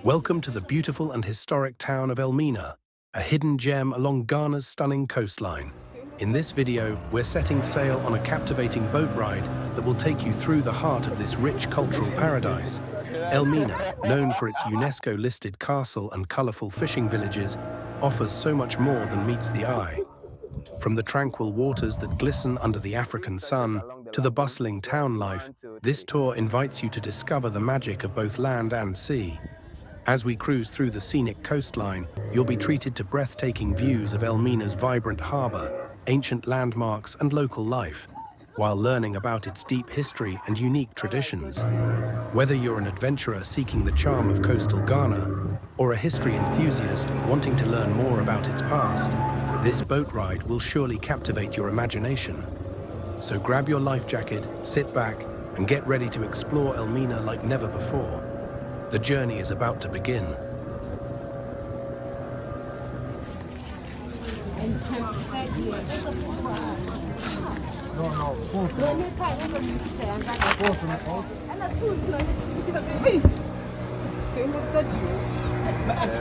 Welcome to the beautiful and historic town of Elmina, a hidden gem along Ghana's stunning coastline. In this video, we're setting sail on a captivating boat ride that will take you through the heart of this rich cultural paradise. Elmina, known for its UNESCO-listed castle and colorful fishing villages, offers so much more than meets the eye. From the tranquil waters that glisten under the African sun to the bustling town life, this tour invites you to discover the magic of both land and sea. As we cruise through the scenic coastline, you'll be treated to breathtaking views of Elmina's vibrant harbor, ancient landmarks, and local life, while learning about its deep history and unique traditions. Whether you're an adventurer seeking the charm of coastal Ghana or a history enthusiast wanting to learn more about its past, this boat ride will surely captivate your imagination. So grab your life jacket, sit back, and get ready to explore Elmina like never before. The journey is about to begin.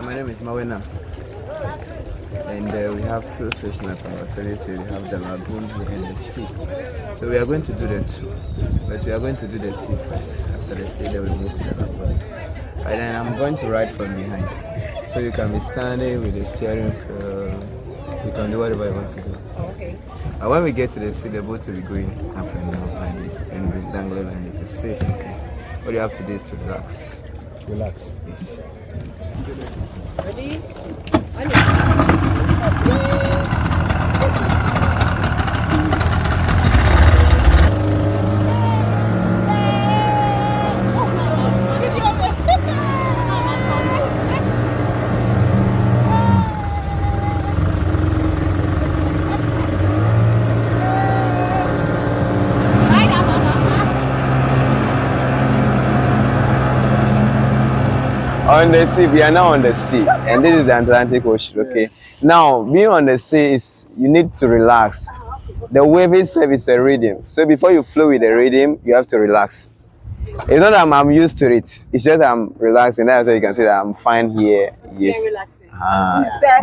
My name is Mawena, and we have two sessions at our service. We have the lagoon and the sea. So we are going to do the two, but we are going to do the sea first. After the sea, then we move to the lagoon. And then I'm going to ride from behind. So you can be standing with the steering wheel. You can do whatever you want to do. Okay. And when we get to the sea, the boat will be going up and down like this, and we're dangling like this. It's safe. Okay. What you have to do is to relax. Relax. Yes. Ready? On the sea, we are now on the sea, and this is the Atlantic Ocean. Okay. Now, being on the sea is you need to relax. The wave itself is a rhythm, so before you flow with the rhythm, you have to relax. It's not that I'm used to it. It's just that I'm relaxing. That's why you can see that I'm fine here. Yes.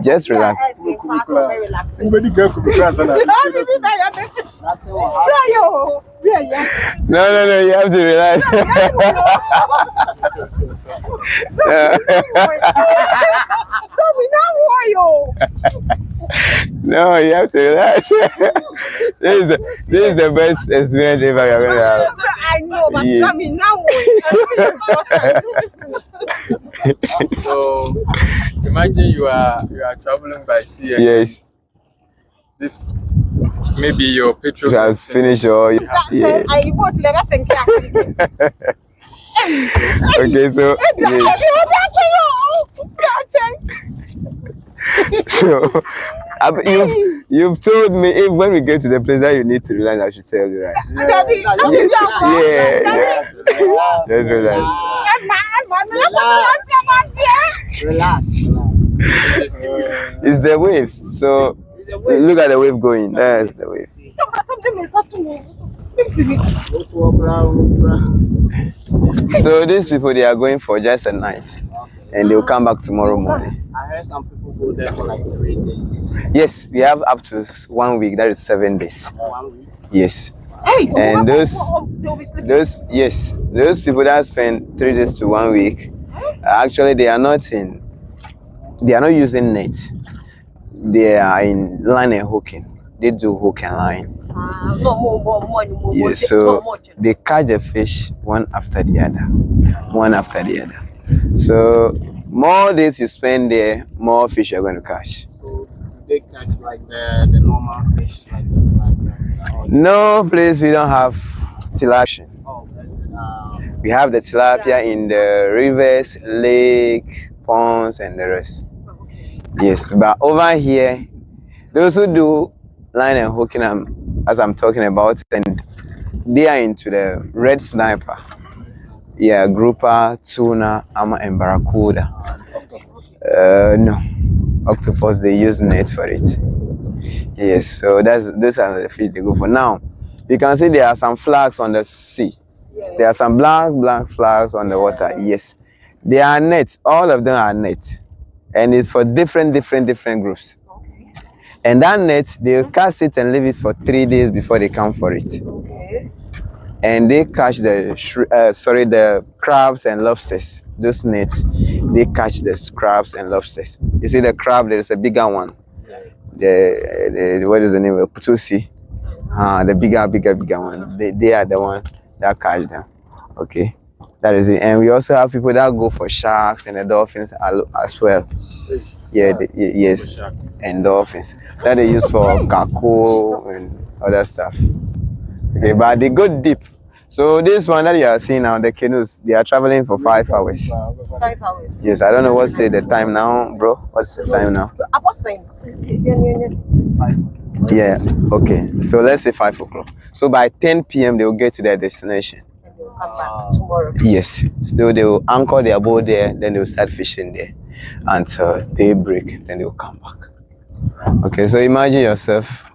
Just relax. No, you have to relax. No, you have to relax. This is the best experience ever you're going to have. I know, but Yeah. not me now. So imagine you are traveling by sea. And Yes. This maybe your petrol You have finished all. Yeah. I want to Okay, so yes. So you've told me if when we get to the place that you need to relax, I should tell you, right? Yes. Just relax. It's the waves. So look at the wave going. That's the wave. So these people, they are going for just a night, and they will come back tomorrow morning. I heard some people go there for like 3 days. Yes, we have up to 1 week. That is 7 days. 1 week. Yes. Hey, And those people that spend 3 days to 1 week, actually they are not using net. They are in line and hooking. They do hook and line. Yes, so they catch the fish one after the other. So more days you spend there, more fish you're going to catch. So they catch like the normal fish, like the No place we don't have tilapia. oh, We have the tilapia in the rivers, lake, ponds, and the rest. Yes, but over here, those who do line and hooking, as I'm talking about, and they are into the red sniper. Yeah, grouper, tuna, ama, and barracuda. No, octopus, they use nets for it. Yes, so those are the fish they go for. Now, you can see there are some flags on the sea. There are some black flags on the water. Yes, They are nets. All of them are net, and it's for different groups. Okay. And that net, they cast it and leave it for 3 days before they come for it. Okay. And they catch the crabs and lobsters. Those nets, they catch the crabs and lobsters. You see the crab, there is a bigger one. The what is the name of Putusi? The bigger one. They are the one that catch them. Okay, that is it. And we also have people that go for sharks and the dolphins as well. Yeah, yes, and dolphins that they use for kako and other stuff. Okay, but they go deep. So this one that you are seeing now, the canoes, they are traveling for 5 hours. 5 hours. Yes, I don't know what's the time now, bro. What's the time now? I was saying. Yeah, okay. So let's say 5 o'clock. So by 10 p.m. they will get to their destination. And they'll come back tomorrow. Yes. So they will anchor their boat there, then they will start fishing there until daybreak, then they will come back. Okay, so imagine yourself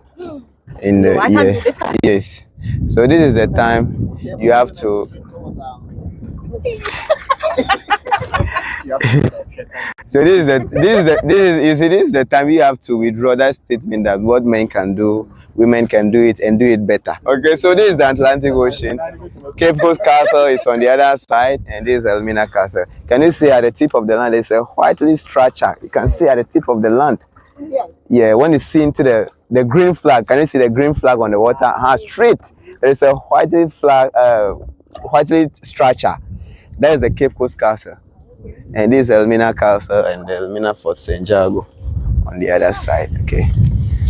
in the yes. So this is the time you have to so this is the time you have to withdraw that statement that what men can do, women can do it and do it better. Okay, so this is the Atlantic Ocean. Cape Coast Castle is on the other side, and this is Elmina Castle. Can you see at the tip of the land there's a whitely structure? You can see at the tip of the land. Yes. Yeah, when you see into the green flag, can you see the green flag on the water? Straight. There is a whitely flag, whitely structure. That is the Cape Coast Castle. And this is Elmina Castle and the Elmina Fort St. Jago on the other side. Okay.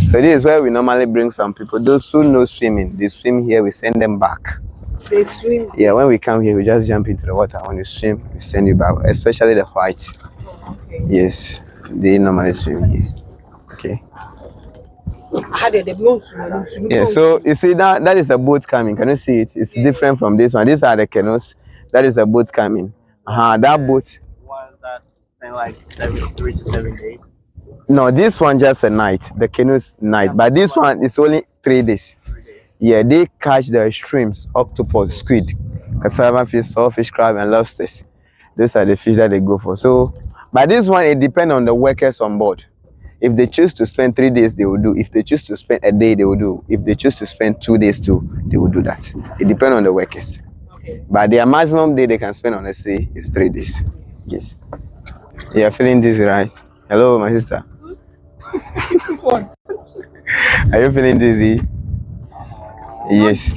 So this is where we normally bring some people. Those who know swimming, they swim here, we send them back. They swim. Yeah, when we come here, we just jump into the water. When you swim, we send you back, especially the white. Okay. Yes, they normally swim here. Okay. Yeah, so you see that is a boat coming. Can you see it? It's different from this one. These are the canoes. That is a boat coming. That boat. Ones that spend like 3 to 7 days. No, this one just a night. The canoes night, but this one is only 3 days. Yeah, they catch the shrimps, octopus, squid, cassava fish, sawfish, crab, and lobsters. Those are the fish that they go for. So, but this one it depends on the workers on board. If they choose to spend 3 days, they will do. If they choose to spend a day, they will do. If they choose to spend 2 days too, they will do that. It depends on the workers. Okay. But their maximum day they can spend on the sea is 3 days. Yes. You are feeling dizzy, right? Hello, my sister. Are you feeling dizzy? Yes.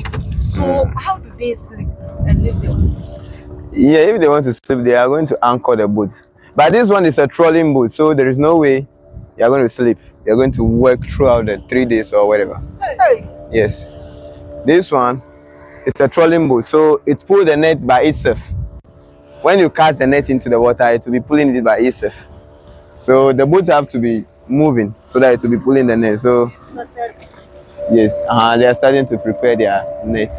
So how do they sleep and leave the boats? Yeah, if they want to sleep, they are going to anchor the boat. But this one is a trolling boat, so there is no way you are going to sleep. You are going to work throughout the 3 days or whatever. Hey. Yes. This one is a trolling boat, so it pulls the net by itself. When you cast the net into the water, it will be pulling it by itself. So the boats have to be moving so that it will be pulling the net. So yes, they are starting to prepare their net.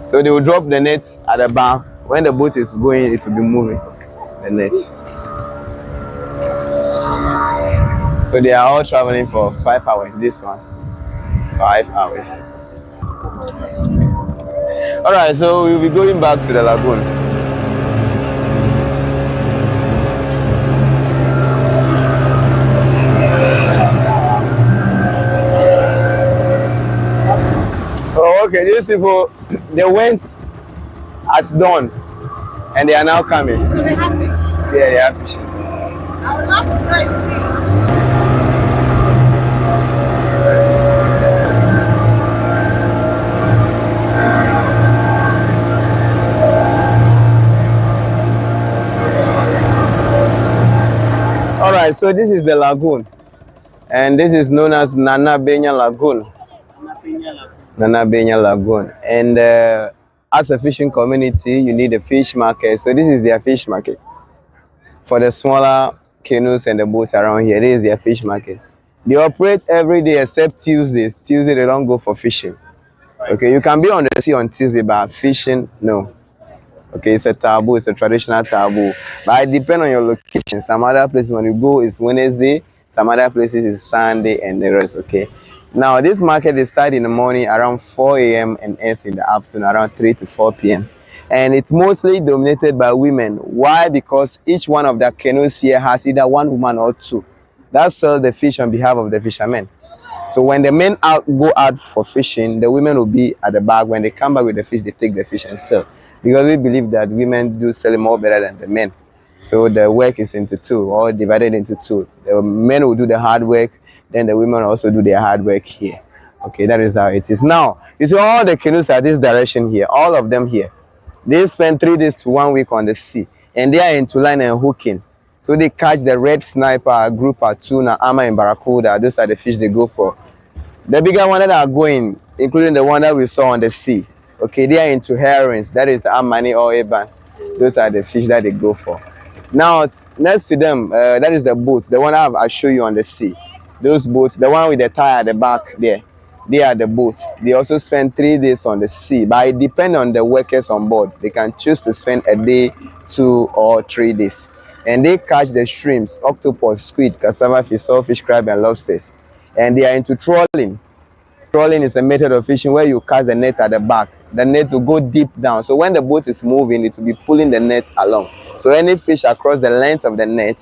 So they will drop the net at the back. When the boat is going, it will be moving the net. So they are all traveling for 5 hours. This one, 5 hours. All right, so we'll be going back to the lagoon. Oh, okay, these people, they went at dawn and they are now coming. Do they have fish? Yeah, they have fish. I would love to try to see. All right, so this is the lagoon, and this is known as Nana Benya Lagoon. Nana Benya Lagoon. And as a fishing community, you need a fish market. So this is their fish market. For the smaller canoes and the boats around here, this is their fish market. They operate every day except Tuesdays. Tuesday they don't go for fishing. Okay, you can be on the sea on Tuesday, but fishing, no. Okay, it's a taboo, it's a traditional taboo. But it depends on your location. Some other places when you go is Wednesday, some other places is Sunday and the rest, okay? Now this market is started in the morning around 4 a.m. and ends in the afternoon around 3 to 4 p.m. and it's mostly dominated by women. Why? Because each one of the canoes here has either one woman or two that sell the fish on behalf of the fishermen. So when the men go out for fishing, the women will be at the back. When they come back with the fish, they take the fish and sell. Because we believe that women do sell more better than the men. So the work is into two, or divided into two. The men will do the hard work, then the women also do their hard work here. Okay, that is how it is. Now, you see all the canoes are this direction here, all of them here. They spend 3 days to 1 week on the sea, and they are into line and hooking. So they catch the red snapper, grouper, tuna, ama, and barracuda. Those are the fish they go for. The bigger one that are going, including the one that we saw on the sea. Okay, they are into herrings. That is amani or eban. Those are the fish that they go for. Now, next to them, that is the boat. The one I show you on the sea. Those boats, the one with the tire at the back there, they are the boats. They also spend 3 days on the sea, but it depends on the workers on board. They can choose to spend a day, 2 or 3 days. And they catch the shrimps, octopus, squid, cassava fish, saltfish, crab, and lobsters. And they are into trawling. Trawling is a method of fishing where you cast the net at the back. The net will go deep down. So when the boat is moving, it will be pulling the net along. So any fish across the length of the net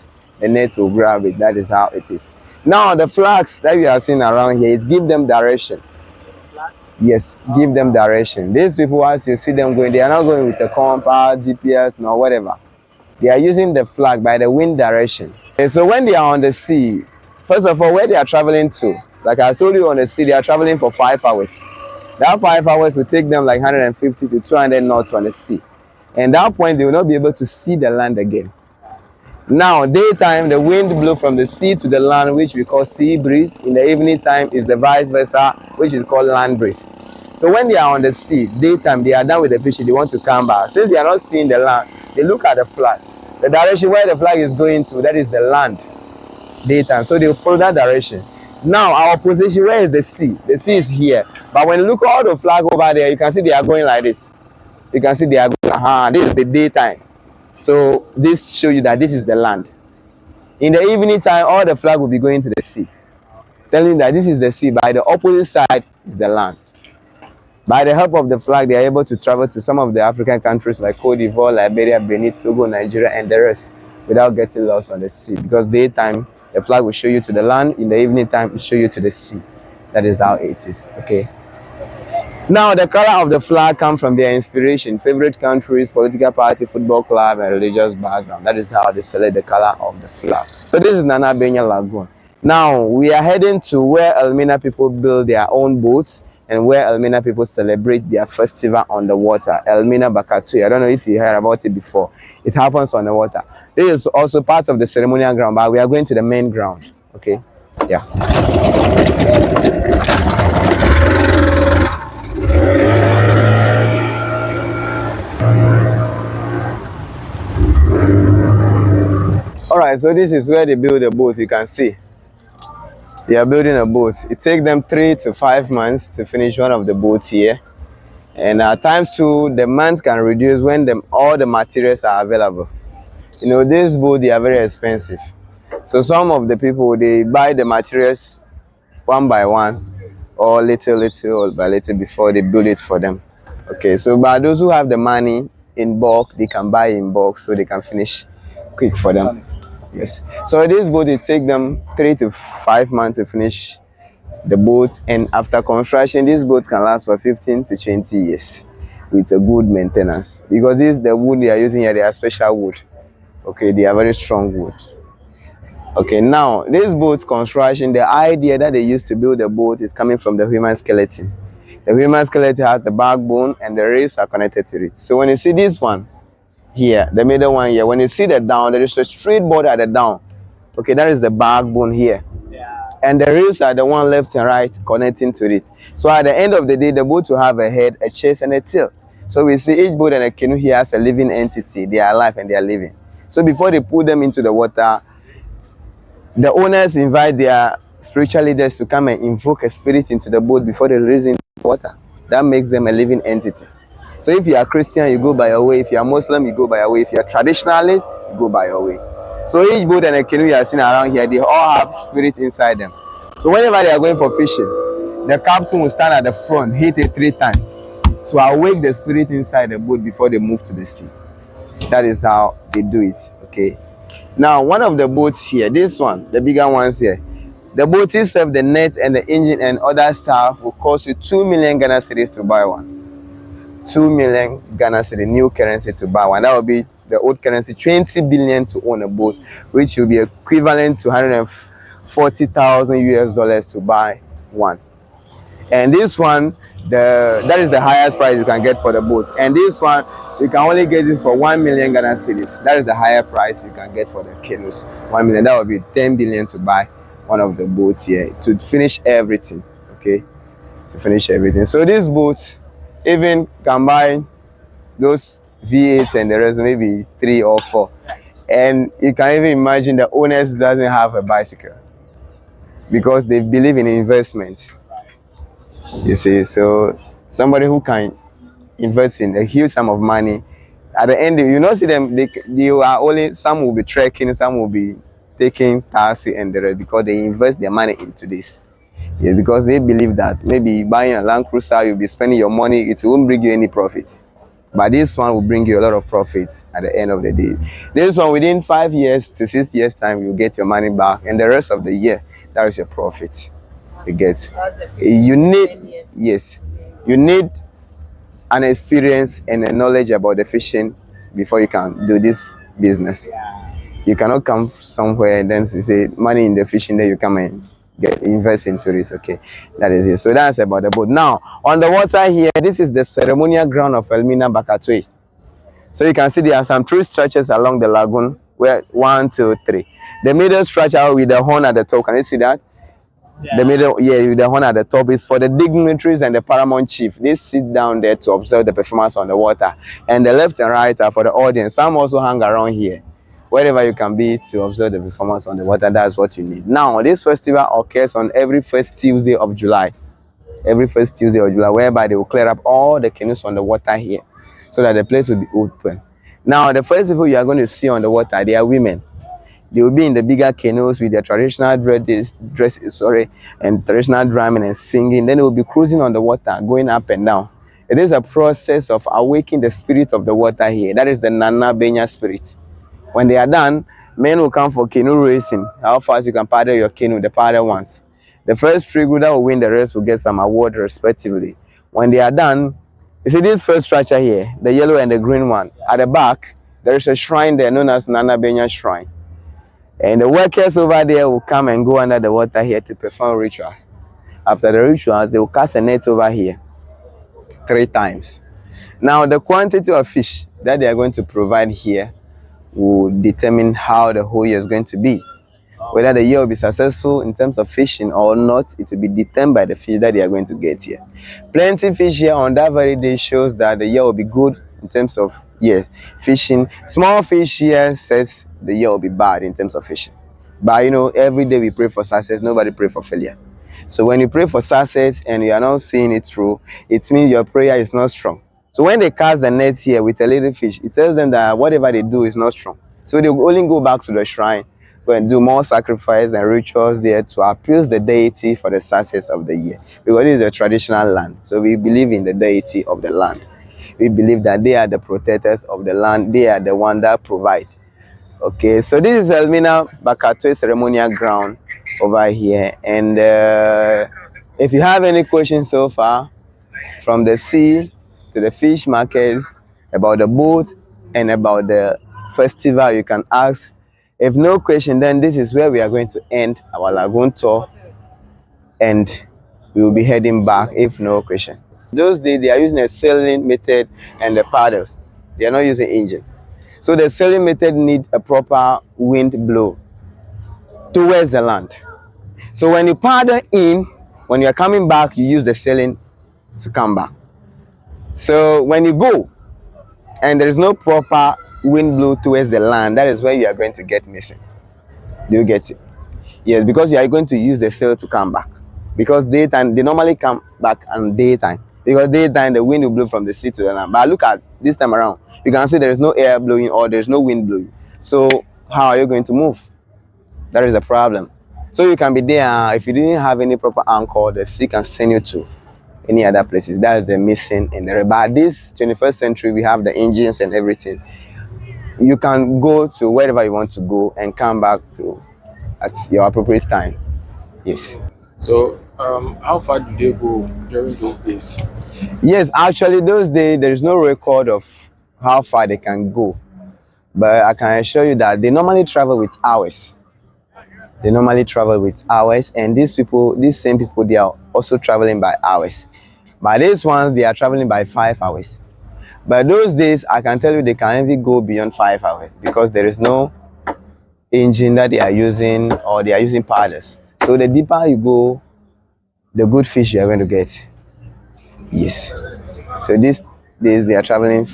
will grab it. That is how it is. Now the flags that we are seeing around here, it gives them direction. Yes, give them direction. These people, as you see them going, they are not going with a compass, GPS, nor whatever. They are using the flag by the wind direction. And so when they are on the sea, first of all, where they are traveling to, like I told you on the sea, they are traveling for 5 hours. That 5 hours will take them like 150 to 200 knots on the sea. And at that point, they will not be able to see the land again. Now, daytime, the wind blows from the sea to the land, which we call sea breeze. In the evening time is the vice versa, which is called land breeze. So when they are on the sea, daytime, they are done with the fishing, they want to come back. Since they are not seeing the land, they look at the flag. The direction where the flag is going to, that is the land. Daytime, so they will follow that direction. Now, our position, where is the sea? The sea is here. But when you look at all the flag over there, you can see they are going like this. You can see they are going, this is the daytime. So this shows you that this is the land. In the evening time, all the flag will be going to the sea, telling you that this is the sea. By the opposite side is the land. By the help of the flag, they are able to travel to some of the African countries like Cote d'Ivoire, Liberia, Benin, Togo, Nigeria, and the rest without getting lost on the sea. Because daytime, the flag will show you to the land. In the evening time, it will show you to the sea. That is how it is, okay? Now, the color of the flag comes from their inspiration, favorite countries, political party, football club, and religious background. That is how they select the color of the flag. So this is Nana Benya Lagoon. Now, we are heading to where Elmina people build their own boats and where Elmina people celebrate their festival on the water, Elmina Bakatui. I don't know if you heard about it before. It happens on the water. This is also part of the ceremonial ground, but we are going to the main ground, okay? Yeah. Alright, so this is where they build a boat. You can see they are building a boat. It takes them 3 to 5 months to finish one of the boats here, and at times too the months can reduce when all the materials are available. You know, these boats, they are very expensive, so some of the people, they buy the materials one by one or little by little before they build it for them. Okay, so but those who have the money in bulk, they can buy in bulk so they can finish quick for them. Yes. So this boat, it takes them 3 to 5 months to finish the boat, and after construction, this boat can last for 15 to 20 years with a good maintenance, because this the wood they are using here, they are special wood. Okay, they are very strong wood. Okay, now this boat construction, the idea that they used to build the boat is coming from the human skeleton. The human skeleton has the backbone and the ribs are connected to it. So when you see this one here, the middle one here, when you see the down, there is a straight board at the down. Okay, that is the backbone here. Yeah. And the ribs are the one left and right connecting to it. So at the end of the day, the boat will have a head, a chest, and a tail. So we see each boat and a canoe here has a living entity. They are alive and they are living. So before they put them into the water, the owners invite their spiritual leaders to come and invoke a spirit into the boat before they release into the water. That makes them a living entity. So if you are Christian, you go by your way. If you are Muslim, you go by your way. If you are traditionalist, you go by your way. So each boat and a canoe you are seeing around here, they all have spirit inside them. So whenever they are going for fishing, the captain will stand at the front, hit it 3 times. to awake the spirit inside the boat before they move to the sea. That is how they do it. Okay. Now, one of the boats here, this one, the bigger ones here, the boat itself, the net and the engine and other stuff will cost you 2 million Ghana cedis to buy one. 2 million Ghana cedis, new currency to buy one. That will be the old currency, 20 billion to own a boat, which will be equivalent to 140,000 US dollars to buy one. And this one, that is the highest price you can get for the boat. And this one, you can only get it for 1 million Ghana cedis. That is the higher price you can get for the canoes. 1 million. That would be 10 billion to buy one of the boats here to finish everything. Okay, to finish everything. So this boat even can buy those V8s and the rest, maybe 3 or 4. And you can even imagine the owners doesn't have a bicycle because they believe in investment. You see, so somebody who can invest in a huge sum of money, at the end you not see them. They are only, some will be trekking, some will be taking taxi and the rest, because they invest their money into this. Yeah, because they believe that maybe buying a Land Cruiser, you'll be spending your money, it won't bring you any profit. But this one will bring you a lot of profit at the end of the day. This one, within 5 years to 6 years time, you'll get your money back, and the rest of the year, that is your profit. You get. You need, yes, you need an experience and a knowledge about the fishing before you can do this business. You cannot come somewhere and then say money in the fishing, then you come and invest into it. Okay, that is it. So that's about the boat. Now on the water here, this is the ceremonial ground of Elmina Bakatwe. So you can see there are some 3 structures along the lagoon, where 1, 2, 3. The middle structure with the horn at the top, can you see that? Yeah. The middle, yeah, with the horn at the top is for the dignitaries and the paramount chief. They sit down there to observe the performance on the water. And the left and right are for the audience. Some also hang around here. Wherever you can be to observe the performance on the water, that's what you need. Now, this festival occurs on every first Tuesday of July. Every first Tuesday of July, whereby they will clear up all the canoes on the water here, so that the place will be open. Now, the first people you are going to see on the water, they are women. They will be in the bigger canoes with their traditional dresses, and traditional drumming and singing. Then they will be cruising on the water, going up and down. It is a process of awakening the spirit of the water here. That is the Nana Benya spirit. When they are done, men will come for canoe racing. How fast you can paddle your canoe, the paddle ones. The first 3 groups that will win, the rest will get some award respectively. When they are done, you see this first structure here, the yellow and the green one. At the back, there is a shrine there known as Nana Benya Shrine. And the workers over there will come and go under the water here to perform rituals. After the rituals, they will cast a net over here 3 times. Now, the quantity of fish that they are going to provide here will determine how the whole year is going to be. Whether the year will be successful in terms of fishing or not, it will be determined by the fish that they are going to get here. Plenty fish here on that very day shows that the year will be good in terms of fishing. Small fish here says the year will be bad in terms of fishing. But you know, every day we pray for success, nobody pray for failure. So when you pray for success and you are not seeing it through, it means your prayer is not strong. So when they cast the net here with a little fish, it tells them that whatever they do is not strong. So they will only go back to the shrine and do more sacrifice and rituals there to appease the deity for the success of the year. Because it is a traditional land. So we believe in the deity of the land. We believe that they are the protectors of the land. They are the one that provide. Okay, so this is Elmina Bakatwe ceremonial ground over here. And if you have any questions so far, from the sea to the fish markets, about the boat and about the festival, you can ask. If no question, then this is where we are going to end our lagoon tour, and we will be heading back if no question. Those days they are using a sailing method and the paddles. They are not using engine. So the sailing method needs a proper wind blow towards the land. So when you paddle in, when you are coming back, you use the sailing to come back. So when you go and there is no proper wind blow towards the land, that is where you are going to get missing. Do you get it? Yes, because you are going to use the sail to come back. Because daytime, they normally come back on daytime. Because daytime, the wind will blow from the sea to the land. But look at this time around. You can see there is no air blowing or there is no wind blowing. So how are you going to move? That is the problem. So you can be there. If you didn't have any proper anchor, the sea can send you to any other places. That's the missing in there. But this 21st century, we have the engines and everything. You can go to wherever you want to go and come back to at your appropriate time. Yes. So, how far do they go during those days? Yes, actually, those days there is no record of how far they can go, but I can assure you that they normally travel with hours. They normally travel with hours, and these same people, they are also traveling by hours. But these ones, they are traveling by 5 hours. But those days, I can tell you they can even go beyond 5 hours because there is no engine that they are using, or they are using paddles. So the deeper you go, the good fish you are going to get. Yes. So these days they are traveling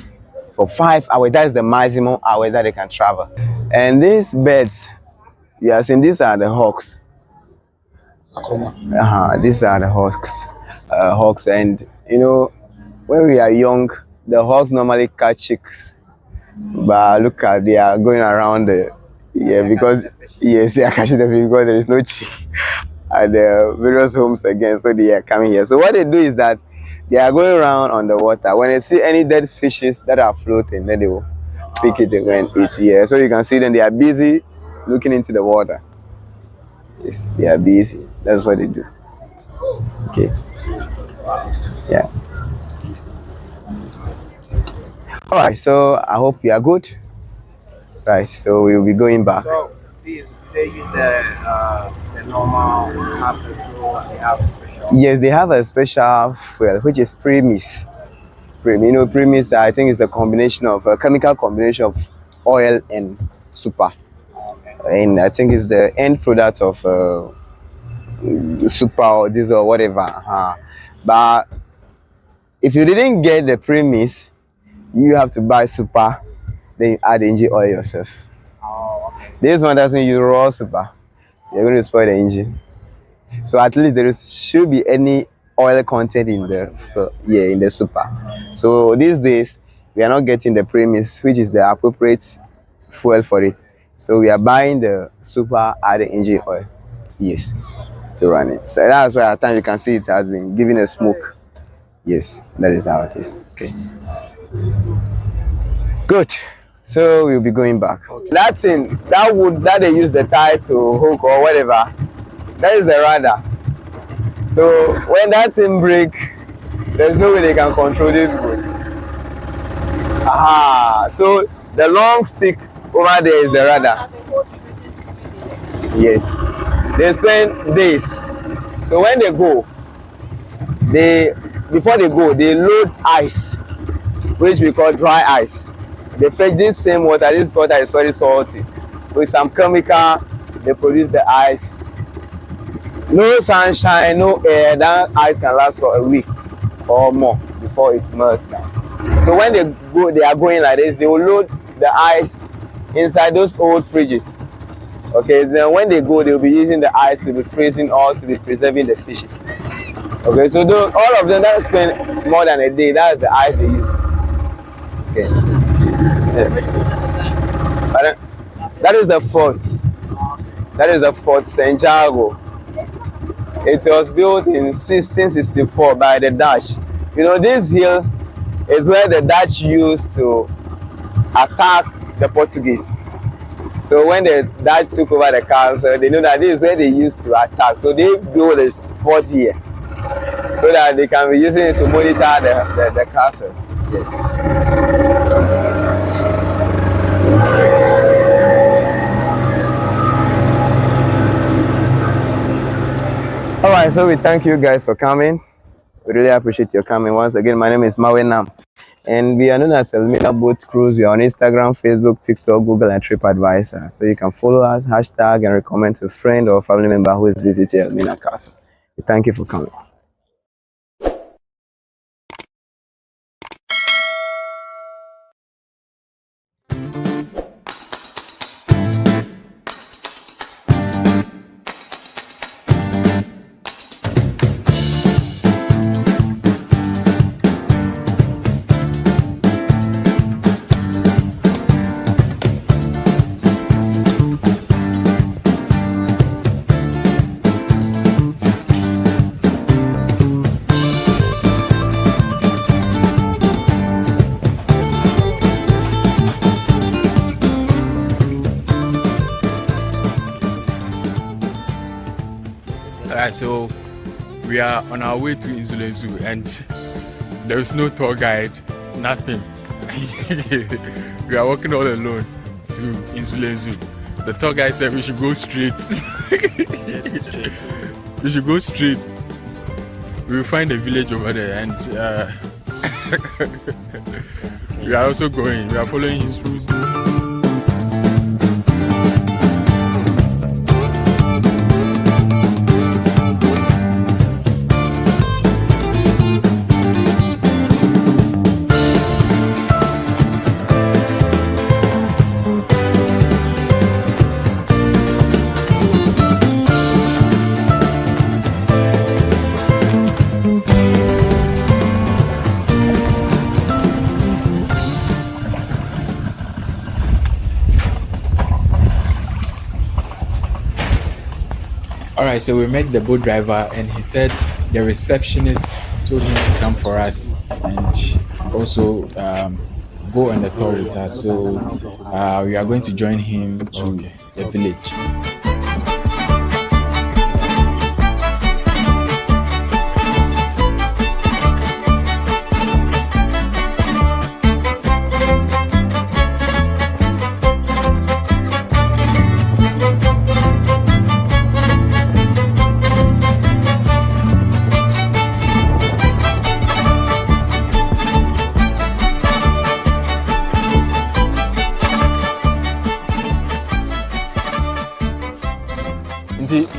for 5 hours. That is the maximum hours that they can travel. And these birds, you are seeing, these are the hawks. These are the hawks. And you know, when we are young, the hawks normally catch chicks. But look at, they are going around because yes, they are catching the fish because there is no chick at the various homes again, so they are coming here. So what they do is that they are going around on the water. When they see any dead fishes that are floating, then they will pick it and go and eat here. So you can see them, they are busy looking into the water. Yes, they are busy. That's what they do. Okay. Yeah. All right. So I hope you are good. Right. So we will be going back. So these, they use the normal half petrol. They have a special. Yes, they have a special fuel which is premise. You know, premise, I think is a combination of a chemical combination of oil and super. And I think it's the end product of super or diesel or whatever. But if you didn't get the premise, you have to buy super, then you add engine oil yourself. Oh, okay. This one doesn't use raw super. You're going to spoil the engine. So at least there should be any oil content in the super. So these days we are not getting the premise, which is the appropriate fuel for it. So we are buying the super added engine oil. Yes, to run it. So that's why at times you can see it has been giving a smoke. Yes, that is how it is. Okay. Good. So we'll be going back. Okay. That thing, that wood that they use the tie to hook or whatever, that is the rudder. So when that thing breaks, there's no way they can control this wood. So the long stick over there is the rudder. Yes. They spend days. So when they go, before they go, they load ice, which we call dry ice. They fetch this same water. This water is very salty. With some chemical, they produce the ice. No sunshine, no air. That ice can last for a week or more before it melts down. So when they go, they are going like this. They will load the ice inside those old fridges. Okay, then when they go, they will be using the ice to be freezing or to be preserving the fishes. Okay, so all of them that spend more than a day, that's the ice they use. Okay. Yeah. But that is the fort. That is the Fort St. Jago. It was built in 1664 by the Dutch. You know, this hill is where the Dutch used to attack the Portuguese. So when the Dutch took over the castle, they knew that this is where they used to attack. So they built a fort here so that they can be using it to monitor the castle. Yes. All right, so we thank you guys for coming. We really appreciate your coming. Once again, my name is Mawe Nam, and we are known as Elmina Boat Cruise. We are on Instagram, Facebook, TikTok, Google, and TripAdvisor. So you can follow us, hashtag, and recommend to a friend or family member who is visiting Elmina Castle. We thank you for coming. Alright, so we are on our way to Insulen Zoo and there is no tour guide, nothing. We are walking all alone to Insulen Zoo. The tour guide said we should go straight. Yes, straight. We should go straight. We will find a village over there and we are also going. We are following his rules. Alright, so we met the boat driver and he said the receptionist told him to come for us and also go on the tour with us. So we are going to join him to the village.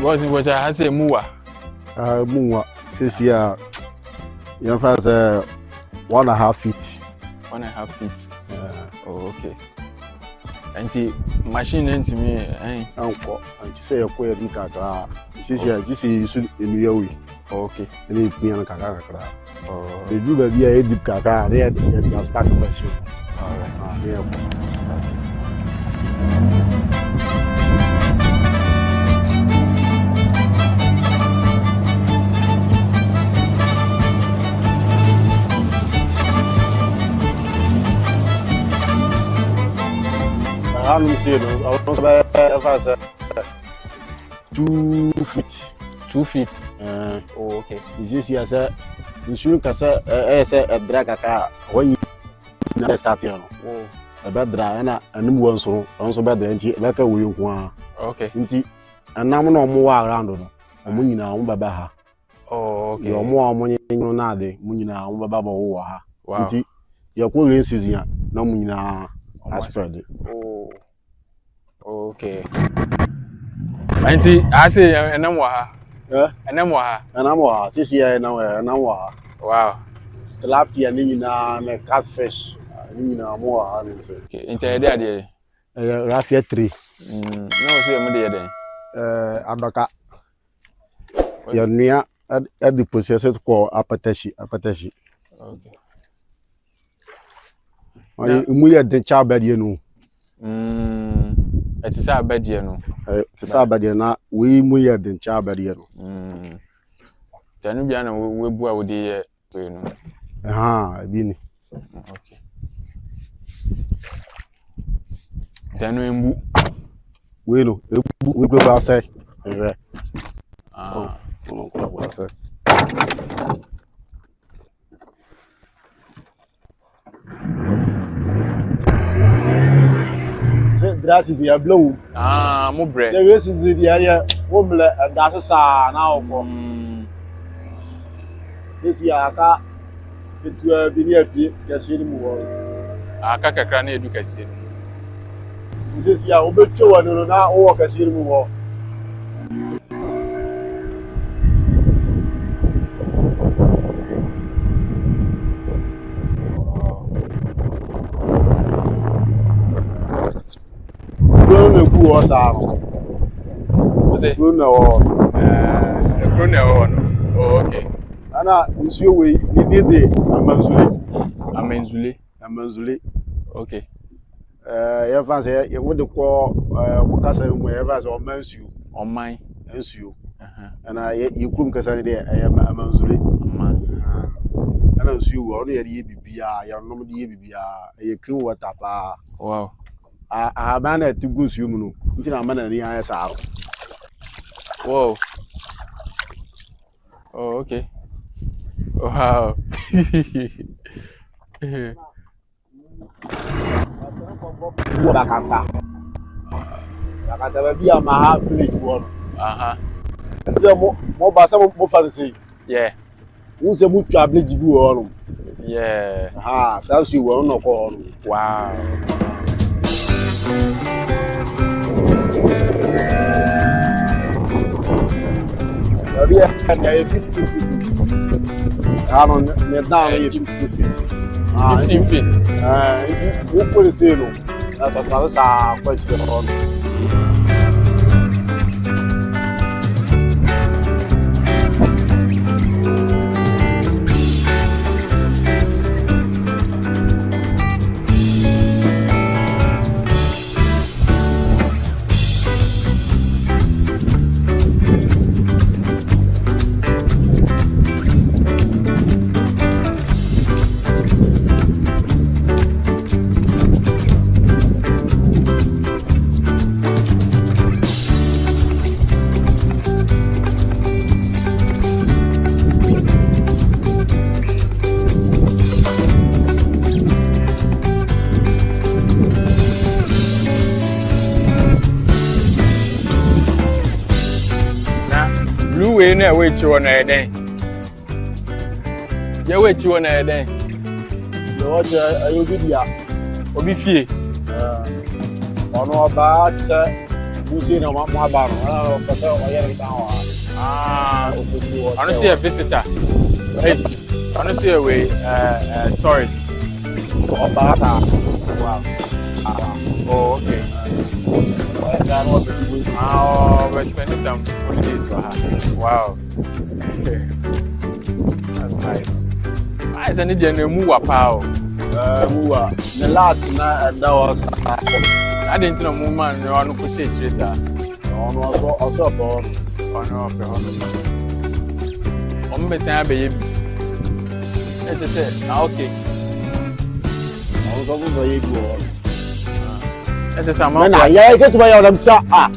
Was in what I say Mua. Mua says here, your father 1.5 feet. 1.5 feet. Oh, okay. And the machine into me, Uncle, and she say a queer Nikaka. She says, this is in your way. Okay. And it's me and Kaka. Oh, they do the deep Kaka, they had the stack of machine. all right. Yeah. I'm saying, I was about 2 feet. 2 feet. Oh, okay. this is here, sir. You should a drag a car when you start here. Oh, A bad dry and one so also bad than like a wheel. okay. And now no more around. I'm winning now, Babaha. Oh, okay. You're more money in Nade, Munina, Baba. Wow. Your cool is here, no Munina. I spread it. Oh, okay. And see, I say, and I'm Yeah, and I'm and I'm this year now, and I'm wow. tilapia, Nina, and catfish, Nina more. Okay, into the idea. Raffia tree. No, see, I'm there. Adoka. You're near at the possessor called Apatashi. Okay. We had the child bed, you know. It is our bed, you know. To Sabadiana, we had the child bed, you know. Janubiana will go out the you know. Aha, Bini. Okay. Then We know, we go outside. ah, Outside. Grass is here blue. more bread. The rest is the area. Woman, and that's now. This year, I can't be near Cassini. I can't educate. This year, I'll be 2 and now walk a Cassini. Was it? Oh, okay. Anna, Monsieur, we did the Amanzuli. Okay. Evans, you would call Mocassin wherever or Mansu On my. and you. And you couldn't consider there. I am Amanzuli. And as you only at EBPR, your normal EBPR, a crew what up. Wow. I have managed to goose you, until I'm in the ISR. Whoa. Oh, okay. Wow. Bakata. Bakata ba bi ama ha village one. Uh-huh. Say mo ba say mo fancy. Yeah. Who say mo twa village bi one. Yeah. Ah, so she won no call. Wow. Yeah, 50 feet. I don't know, now 50 feet. 15 feet. What put it say no? That's a question on. Blue way na wait you on a day. Yeah, wait you on a day. So what you did ya? Obi fie. Ono ba se busi na ma ba no. Ko se o yere down. Ah, honestly a visitor. Hey, honestly a way tourist. Obata. Wow. Oh, okay. Oh, we're spending some holidays for her. Wow. That's nice. I said, "Need you move up, pal." Muwa. The last na that was. I didn't know movement. No one could say Teresa. Ono also for. Oh no, okay, I'm missing baby. It's it. Okay. Ono go go ye go. It's a man. Na ya guess why I'm sa ah.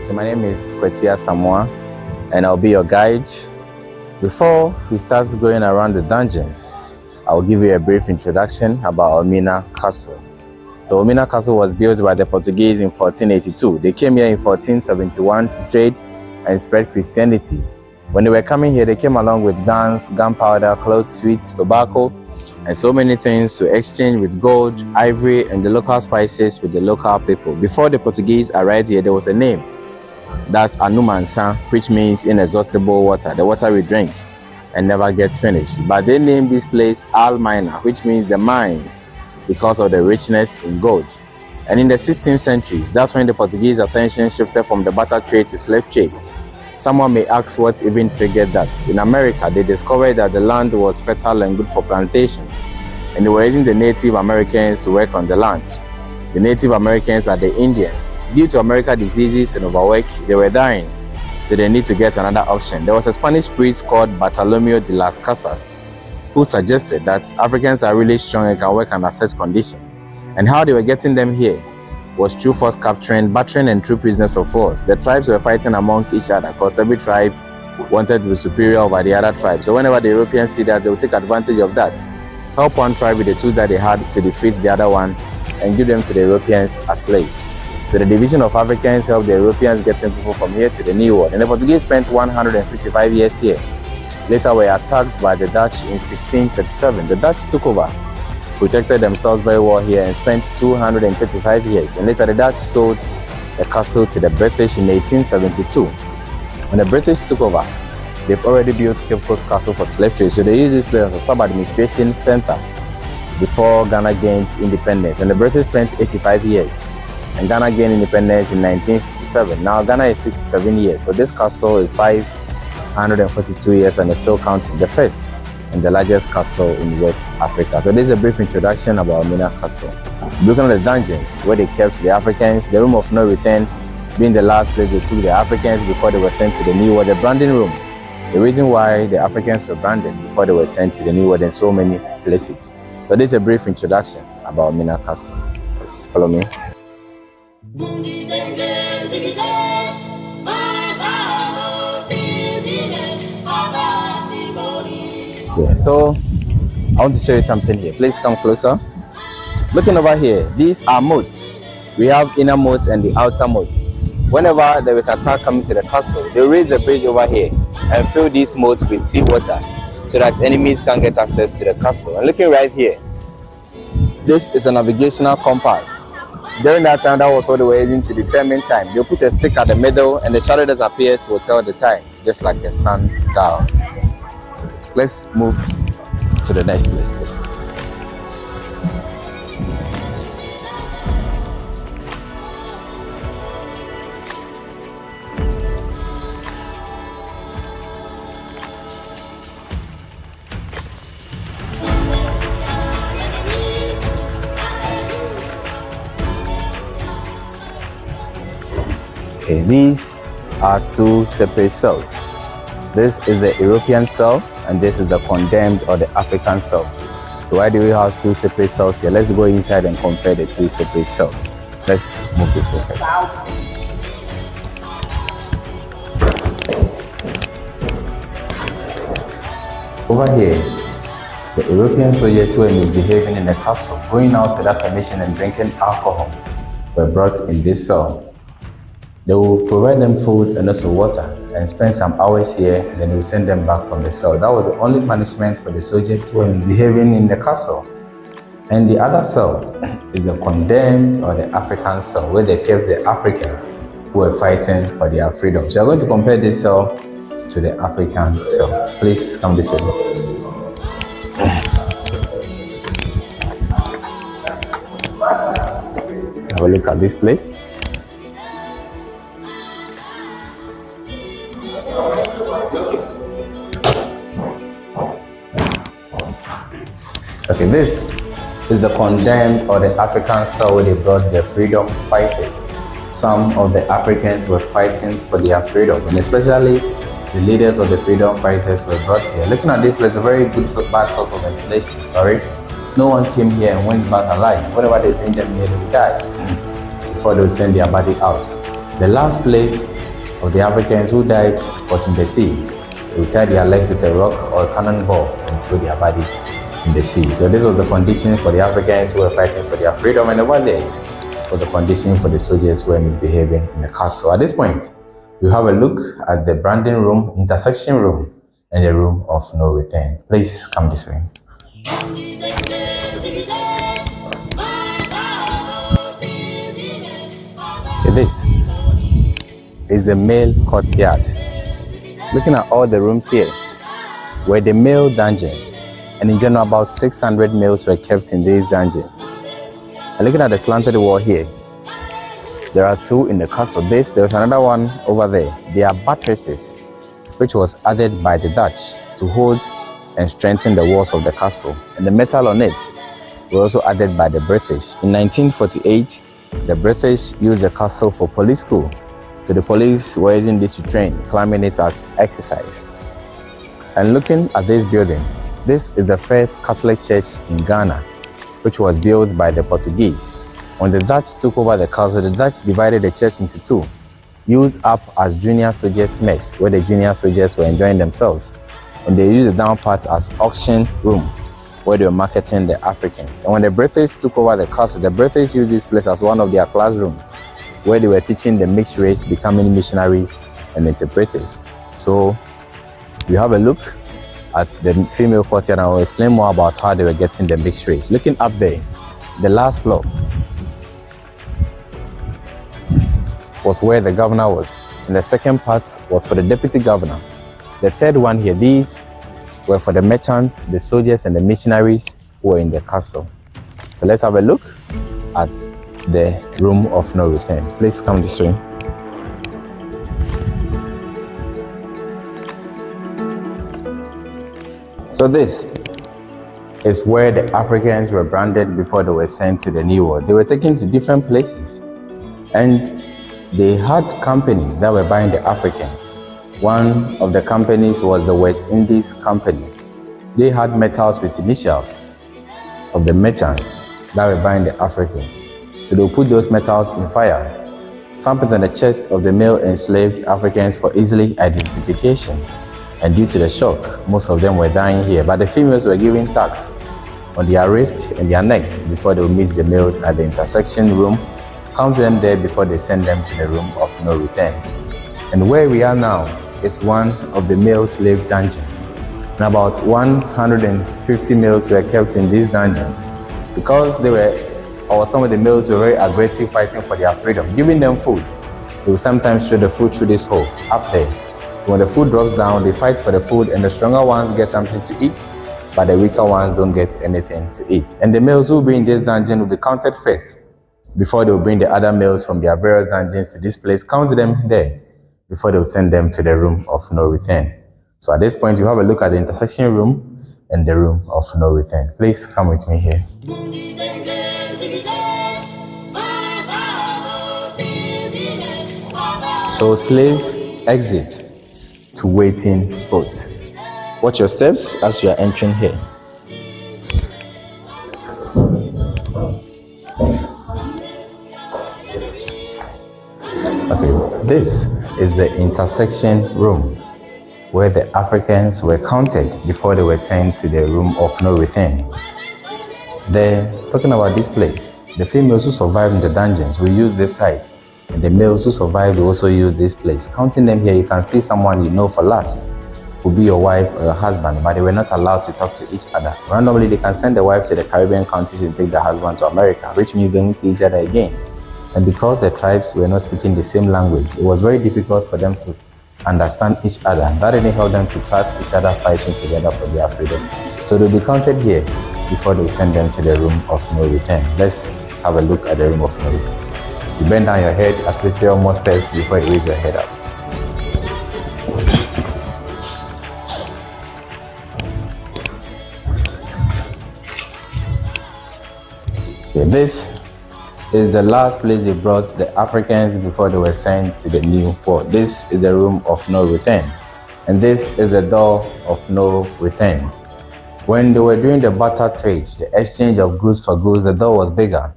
So my name is Kwesia Samoa, and I'll be your guide. Before we start going around the dungeons, I'll give you a brief introduction about Elmina Castle. So Elmina Castle was built by the Portuguese in 1482. They came here in 1471 to trade and spread Christianity. When they were coming here, they came along with guns, gunpowder, clothes, sweets, tobacco, and so many things to exchange with gold, ivory, and the local spices with the local people. Before the Portuguese arrived here, there was a name. That's Anumansa, which means inexhaustible water, the water we drink and never gets finished. But they named this place Almina, which means the mine, because of the richness in gold. And in the 16th century, that's when the Portuguese attention shifted from the barter trade to slave trade. Someone may ask what even triggered that. In America, they discovered that the land was fertile and good for plantation, and they were using the Native Americans to work on the land. The Native Americans are the Indians. Due to American diseases and overwork, they were dying, so they need to get another option. There was a Spanish priest called Bartolomeo de las Casas who suggested that Africans are really strong and can work under such conditions. And how they were getting them here was through force capturing, battering, and through prisoners of force. The tribes were fighting among each other because every tribe wanted to be superior over the other tribe. So whenever the Europeans see that, they will take advantage of that, help one tribe with the tools that they had to defeat the other one, and give them to the Europeans as slaves. So the division of Africans helped the Europeans getting people from here to the New World. And the Portuguese spent 155 years here. Later were attacked by the Dutch in 1637. The Dutch took over, protected themselves very well here, and spent 235 years. And later the Dutch sold the castle to the British in 1872. When the British took over, they've already built Cape Coast Castle for slave trade. So they use this place as a sub-administration center before Ghana gained independence. And the British spent 85 years. And Ghana gained independence in 1957. Now Ghana is 67 years. So this castle is 542 years and it's still counting. The first and the largest castle in West Africa. So this is a brief introduction about Mina Castle. Looking at the dungeons where they kept the Africans, the room of no return being the last place they took the Africans before they were sent to the New World. The branding room, the reason why the Africans were branded before they were sent to the New World in so many places. So this is a brief introduction about Mina Castle. Let's follow me. Yeah, so I want to show you something here. Please come closer. Looking over here, these are moats. We have inner moat and the outer moat. Whenever there is attack coming to the castle, they raise the bridge over here and fill these moats with seawater so that enemies can get access to the castle. And looking right here, this is a navigational compass. During that time, that was what they were using to determine time. They'll put a stick at the middle and the shadow that appears will tell the time, just like a sundial. Let's move to the next place, please. Okay, these are two separate cells. This is the European cell and this is the condemned or the African cell. So why do we have two separate cells here? Let's go inside and compare the two separate cells. Let's move this way first. Over here, the European soldiers who were misbehaving in the castle, going out without permission and drinking alcohol, were brought in this cell. They will provide them food and also water and spend some hours here, then we'll send them back from the cell. That was the only punishment for the soldiers who were misbehaving in the castle. And the other cell is the condemned or the African cell, where they kept the Africans who were fighting for their freedom. So I'm going to compare this cell to the African cell. Please come this way. Have a look at this place. Okay, this is the condemned or the African cell where they brought their freedom fighters. Some of the Africans were fighting for their freedom, and especially the leaders of the freedom fighters were brought here. Looking at this place, a very good bad source of ventilation. Sorry, no one came here and went back alive. Whenever they bring them here, they will die before they will send their body out. The last place of the Africans who died was in the sea. They would tie their legs with a rock or a cannonball and throw their bodies in the sea. So this was the condition for the Africans who were fighting for their freedom, and over there was the condition for the soldiers who were misbehaving in the castle. At this point, you have a look at the branding room, intersection room, and the room of no return. Please come this way. Okay, this is the male courtyard. Looking at all the rooms here were the male dungeons, and in general about 600 males were kept in these dungeons. And looking at the slanted wall here, there are two in the castle. There's another one over there. They are buttresses, which was added by the Dutch to hold and strengthen the walls of the castle. And the metal on it were also added by the British. In 1948, the British used the castle for police school. So the police were using this to train, climbing it as exercise. And looking at this building, this is the first Catholic church in Ghana, which was built by the Portuguese. When the Dutch took over the castle, the Dutch divided the church into two, used up as junior soldiers' mess, where the junior soldiers were enjoying themselves, and they used the down part as auction room, where they were marketing the Africans. And when the British took over the castle, the British used this place as one of their classrooms, where they were teaching the mixed race, becoming missionaries and interpreters. So you have a look at the female courtyard, and I will explain more about how they were getting the mixed race. Looking up there, the last floor was where the governor was, and the second part was for the deputy governor. The third one here, these were for the merchants, the soldiers, and the missionaries who were in the castle. So let's have a look at the room of no return. Please come this way. So this is where the Africans were branded before they were sent to the New World. They were taken to different places, and they had companies that were buying the Africans. One of the companies was the West Indies Company. They had metals with initials of the merchants that were buying the Africans. So they would put those metals in fire, stamp it on the chest of the male enslaved Africans for easily identification. And due to the shock, most of them were dying here, but the females were given tags on their wrists and their necks before they would meet the males at the intersection room, count them there before they send them to the room of no return. And where we are now is one of the male slave dungeons. And about 150 males were kept in this dungeon because some of the males were very aggressive, fighting for their freedom. Giving them food, they will sometimes throw the food through this hole up there. So when the food drops down, they fight for the food, and the stronger ones get something to eat, but the weaker ones don't get anything to eat. And the males who will be in this dungeon will be counted first before they will bring the other males from their various dungeons to this place, count them there before they will send them to the room of no return. So at this point, you have a look at the intersection room and the room of no return. Please come with me here. So slave exit to waiting boat. Watch your steps as you are entering here. Okay, this is the intersection room where the Africans were counted before they were sent to the room of no return. They're talking about this place. The females who survived in the dungeons will use this side, and the males who survived will also use this place. Counting them here, you can see someone you know for last will be your wife or your husband, but they were not allowed to talk to each other. Randomly, they can send the wife to the Caribbean countries and take the husband to America, which means they won't see each other again. And because the tribes were not speaking the same language, it was very difficult for them to understand each other. That didn't help them to trust each other, fighting together for their freedom. So they'll be counted here before they send them to the room of no return. Let's have a look at the room of no return. You bend down your head at least 3 or more steps before you raise your head up. Okay, this is the last place they brought the Africans before they were sent to the New World. This is the room of no return, and this is the door of no return. When they were doing the barter trade, the exchange of goods for goods, the door was bigger.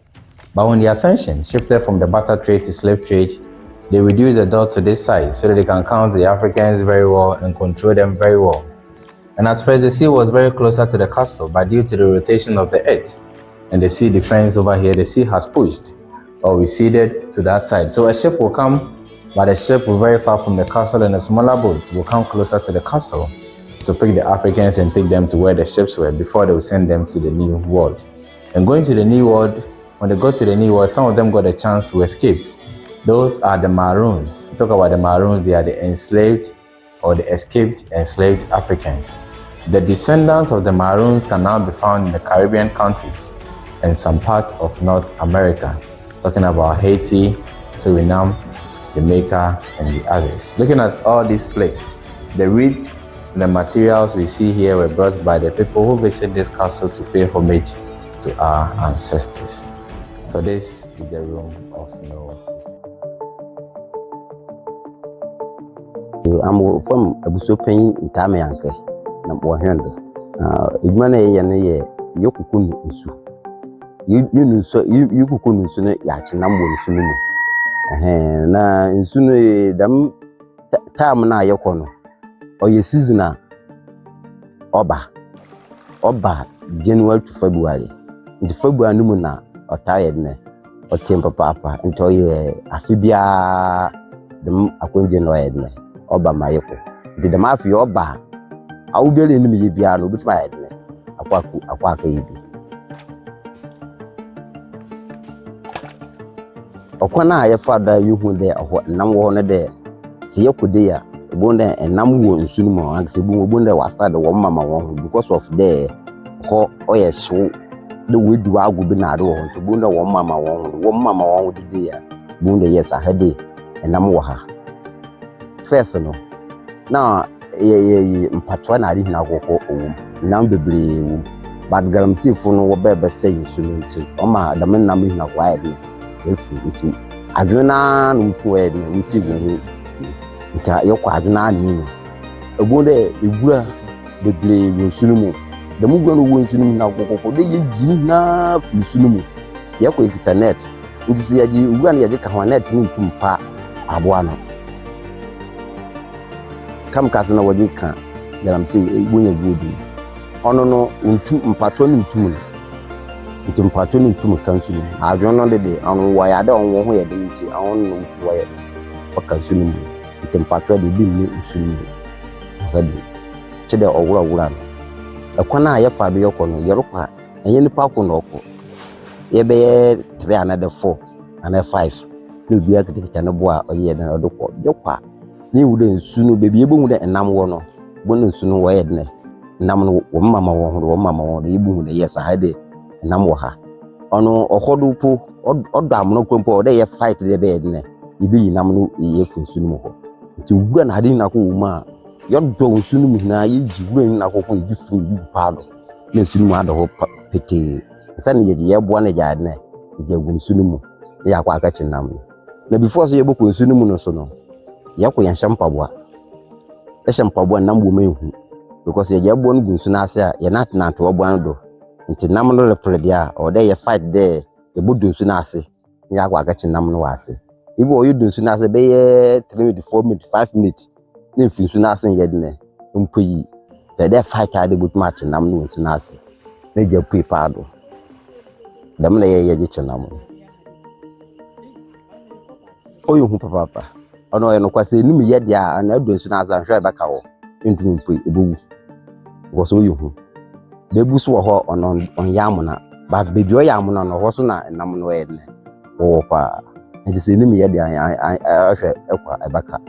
But when the attention shifted from the barter trade to slave trade, they reduced the door to this size so that they can count the Africans very well and control them very well. And as far as the sea was very closer to the castle, but due to the rotation of the earth and the sea defense over here, the sea has pushed or receded to that side. So a ship will come, but the ship will be very far from the castle, and a smaller boat will come closer to the castle to pick the Africans and take them to where the ships were before they will send them to the New World. And going to the New World, when they go to the New World, some of them got a chance to escape. Those are the Maroons. To talk about the Maroons, they are the enslaved or the escaped enslaved Africans. The descendants of the Maroons can now be found in the Caribbean countries and some parts of North America. Talking about Haiti, Suriname, Jamaica, and the others. Looking at all these places, the wreath and the materials we see here were brought by the people who visit this castle to pay homage to our ancestors. So this is the room of no. I'm from Abusopin in Tamayanke, number 100. Idmana ye yokukun isu. you so you could nso no yachi nam wo nso no mu na nso no dam time na ayekọ no oye season a oba January to February in February no mu na otaye ne otem papa nti oye afibia dem akonje no oye ne oba mayekọ nti dem afi oba awubele ni me bia no bituma oye ne akwa aka yibi okwana ayefa da yuhu de nam wo ne de se yekode ya bonde enam wo nsunu mo ankse bu bonde wa start wo mama wo because of the ho oye show the wedu agu bi na do ho to bonde wo mama wo de ya bonde yes ahade enam wo ha first no na ye mpatwa na ari na akoko owo nam bebre wo bad galamsi fo no wo bebe say nsunu nti o ma da men nam na kwa ede efu nti adwena no mpo ede we see go nta yokwa adwena ni ebonde egura bebre wo nsunu mu da mu gwa no wo nsunu mu na akoko de ye gini na fi nsunu mu yakwa internet nti se yaji egura na yaji ka ho net ni mpa aboa no kam kase na wodi ka galamsi egbonya godi ono no untu mpatro ni ntumu nti mpatro ni ntumu kansulu adwon no de ono wa ya de onwo ho ye de nti ono wa ye o kansulu mu nti mpatro de bi ni usulu hadi chede owura no ekwana aye fa be yokọ no yerokwa enye ni pa ko no okọ ye be 3 another 4 another 5 no bia kitikita no bo a oye de odokọ yokwa ni wude nsunu bebi ebo wude enam wo no bo nsunu wo ye de nam no wo mama wo ibu hu de yesa hade nam wo ha ono okodu po odo amno kwempo de ye fight de be ne ibi nam no ye funsu no ho nti wura na hade na ko ma yodo funsu no na ye jiwura na ko ye fu bi paado na sunu mu ado ho pete sane ye bo na ja ne ye gumsu no mu ya kwa aka chinam na before so ye boko funsu no mu no so no ya ko yan shampaboa nam wo menhu because ye jabo no gunsu na ase a ye na to obo an do nti nam no repledia o de ye fight there ye bodunsu na ase ya kwa gachi nam no ase ibo o yudunsu na ase be ye 3 minutes 4 minutes 5 minutes ne finsu na ase ye de ne mpoyi de fight ade botuma chi nam no nsu na ase ne je pui paado dam na ye je nam oyo hu papa ono ye no kwase nim ye dia na adunsu na ase ahwe baka wo ntu mpui ebu was so you bebu so ho on yamuna but baby o yamuna no ho so na nam no ene o pa enti se nim ye de ahwe ekwa ebaka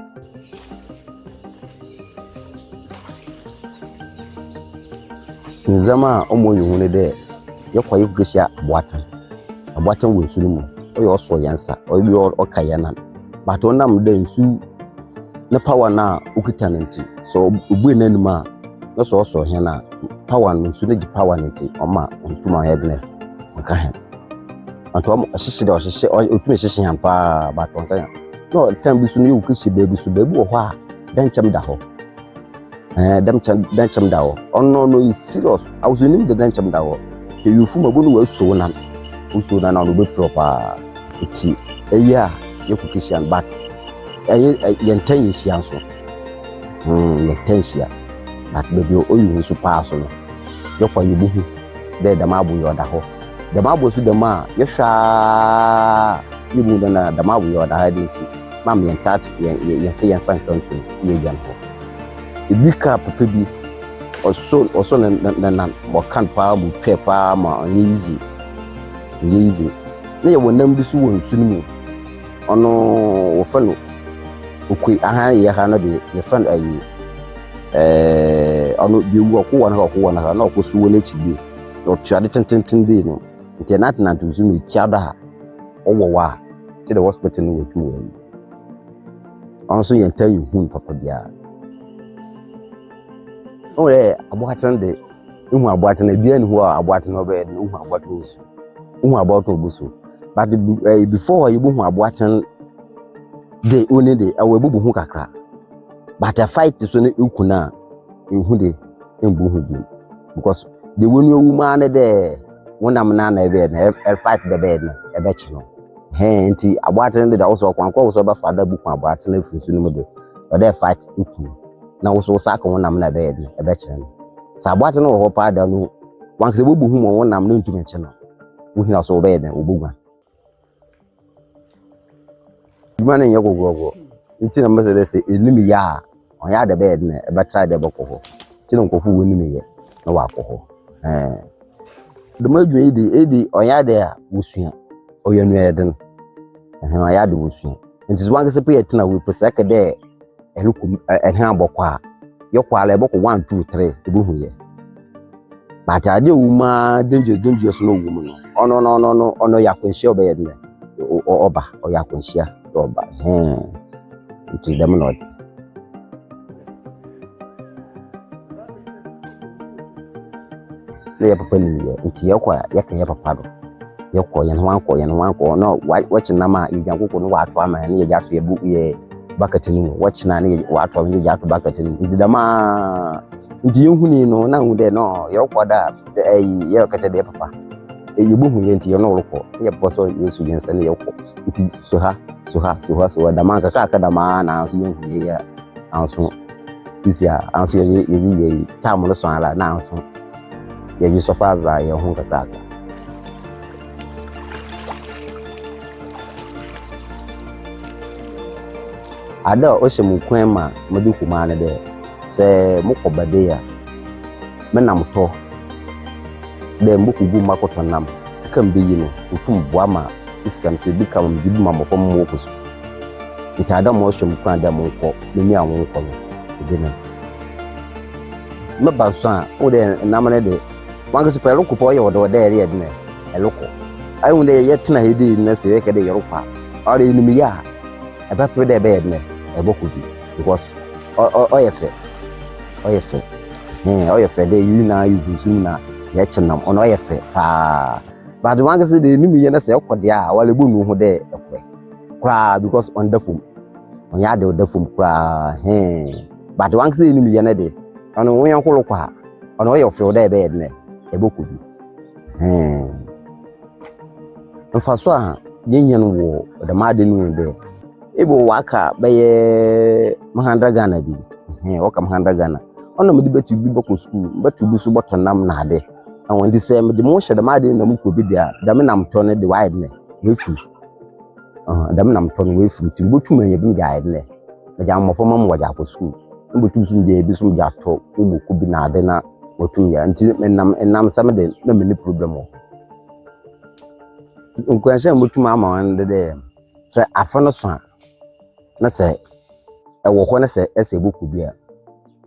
nzama omo yuhu ne de yekwa yegsia aboatan wo nsu mu o ye oso yansa o bi o kayana but onam de nsu ne power na ukita nti so obu enanum a no so he na power no nsu ne ji power nti oma ntuma head ne nka he anto ahihye de ohihye otumi hihye han pa but on kan no time bi su ne ukihye bebi su bebi wo ho a dan cham da ho dan cham da ho ono no is serious awusunim de dan cham da ho te yufu mabu no waso na no be proper ti eya yekukihye but yentan yihia so yentan hia but baby o yu so pass no yekwa yebuhu de damabu yoda ho damabu su dama yehwa yibu na damabu yoda ha de ti mam yentat yenfe yensan kanso ye yan ho ibika papa bi oso na bokan pa bu twe pa ma easy na ye wonam bi su won su mu ono wo fano okui aha ye ha no de ye fan ayi ono bi wu ko wana na ko su wona chibi o tuade tenten de no internet na tuzu mi tiada ha owowa ti the hospital no wetu we on so yen tan hu papa bia ore aboatan de hu aboatan na bia ni hu aboatan no be hu aboatan so hu aboatan obuso but before you hu aboatan de only de awebubu hu kakra but a fight so ne ukuna ehu de embu hu bi because the one woman there wonam na na ebe na fight the bed na ebe chino he nti aboate no de also kwankwa so ba fada buku aboate na funsu no de o de fight uku na wo so saka wonam na bed na ebe chino sa aboate no ho pa da no wankse bobu hu mo wonam na ntumi chino wo hina so bed na obugwa dwuma nye gogogo nti na mbese se enumi ya on ya the bed na ebe try de bokoko chino nkofu wonumi ye na wakoho the madwe edi onya de a wusua oyanu eden onya de wusua nti wange se pe tena we pese ka de elukum enha abokwa yokwa ala eboko 1 2 3 ebuhu ye but ade wuma dangerous no wumu no ono yakwenhia oba ye de oba oyakwenhia oba nti dem no le papa ni ye nti yakwa yakan ya papa do yakọ yan wanko no watch na ma ye jankoko no wato ama ne ye jato ye bu ye bucket ni watch na ne wato ye jato bucket ni ndi da ma ndi yehuni no na hu de no yakọ da ye kete de papa ye bu hu ye nti ye no roko ye poso yesu yensa ne yakọ nti so da ma ka da ma na so yehu ye ya anso isia anso ye tamu no so ala na anso ye so fa ba ye hu ka ada o se mu kwan ma madu kuma na de se mukobade ya menam to de mbuku gu makoto nam sikam be yi no utum boama iskam se bi kam di ma mo fam mo kusu ntada mo se mu kwan da mo ko me awon ko no de na me ba so a o de namane de wanga se pelo kupo ye odo de ere de na eloko ai hunde ye tena hedi na se ye ka de yorokwa ore inumi ya eba pre de bed na ebokubi because oyefe de you na you gunsun na ye chenam ono oyefe pa but wanga se de inumi ye na se ekode a wale bonu ho de ekwe kra because on the phone on ya de phone kra but wanga se inumi ye na de ono won yankolo kwa ono oyefe de bed na ebokubi mfaso a yenyen wo de made nu de ebo waka baye mahanda Ghana bi waka mahanda Ghana ono medi betu bi boko school betu bi so botonam na ade awon di se medi mo hye de made na mko bi dia da me nam to ne de wide ne wefu da me nam to ne wefu timbotu manye bi ga ade ne da jam mo foma mo waja ko school mbotu so je bi so ja to ubuku bi na ade na wotu ya nti nam sam de na me ni problem o nkwansha mbotu ma wan de se afano so na se ewo ho na se ese boku bia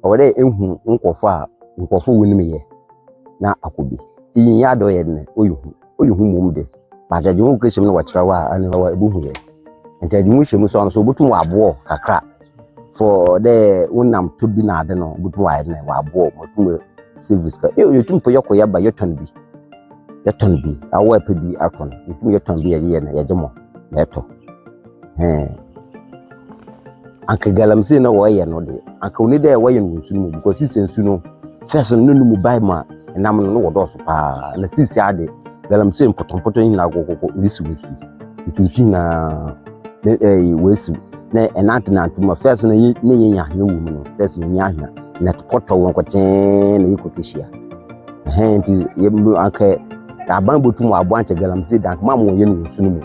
owore ehu nkofo wonimi ye na akobi yin ya do ye ne oyuhu mum de baja ju ko shim na wachira wa ani wa ebuhu ye enta ju shim so so botu wa abo kakra for the unam to bi na ade no botu wa ne wa abo botu service ka yotum po yoko ya ba yoton bi awo pe bi akon yotum yoton bi ye na ye jemo eto anka galamse na wo ye no de anka oni de wo ye no nsu no because sisensu no first no no mobile ma nam no wo do so pa na sisi ade galamse mpotompoto yin na gogoko lisu nsu na wesi na enante na antuma first na yin ya hwe wu no first yin ya hwe na poto won koten na yikotishia nti ye anka aban botum abo anche galamse dan ma mo ye no nsu no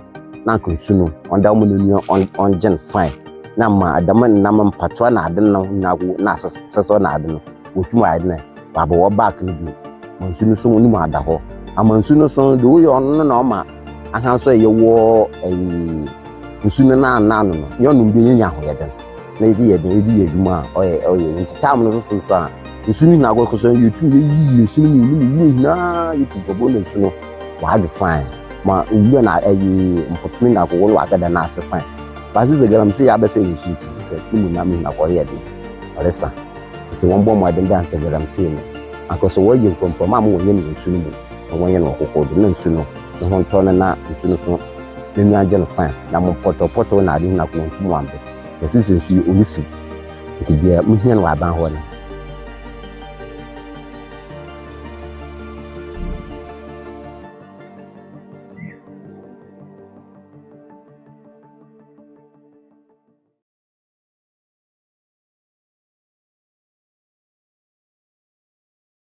na kan nsu no onda mo no on gen fine na ma adaman na man patwa na adin na saso na adin wotum adin baba wo back ni bi mansu so ni mu ada ho amansu so do yo no na ma ahan so ye wo nsu na no yo no bi nya ho yeden na edi edwuma oye nti tam no so a nsu ni na go so youtube yi nsu ni na youtube go no nsu no wa do fine ma ubi na mpotumi na go wo agada na ase fine basi ze galamse ya bese nsu ti se mu na mi na ko ye de oresa ti won bo mo de dan te galamse no akoso wo ye kompom ma mo ye nsu ni mo wo ye no kokko de nsu no ho to na nsu no so ni anje no fine na mo poto na ade na ko ntu mo ambe basi se nsu onisi ti dia mu hia no aban ho na